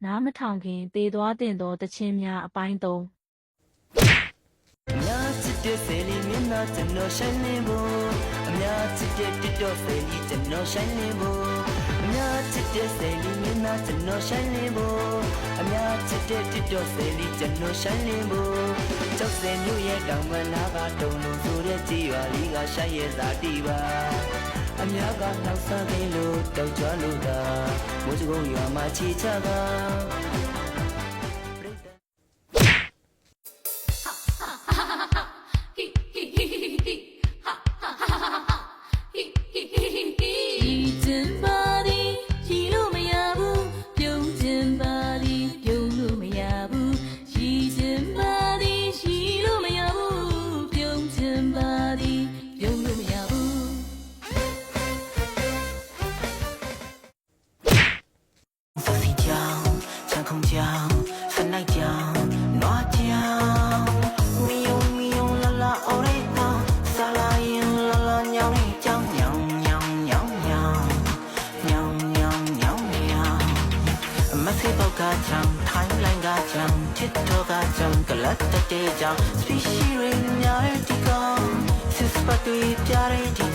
နားမထောင်ခင်သေသွားတင်သောတခြင်းများအပိုင်း3များချစ်တဲ့ဆယ်လီမျက်နှာကျွန်တော်ဆိုင်နေဖို့အများချစ်တဲ့တစ်တော့ဆယ်လီကျွန်တော်ဆိုင်နေဖို့အများချစ်တဲ့ဆယ်လီမျက်နှာကျွန်တော်ဆိုင်နေဖို့အများချစ်တဲ့တစ်တော့ဆယ်လီကျွန်တော်ဆိုင်နေဖို့ကျောက်စင်မြို့ရဲ့တောင်ပန်းနာကတုံလုံးဆိုတဲ့ကြည်ရွာလေးကရှိုက်ရဲ့ဇာတိပါအများကနောက်ဆက်သေးလို့တောက်ကြလို့သာမိုးစကုန်းရွာမှာချီချတာSpecies တွေများတဲ့ဒီကောင်စစ်စပတ်တွေပြတဲ့ဒီ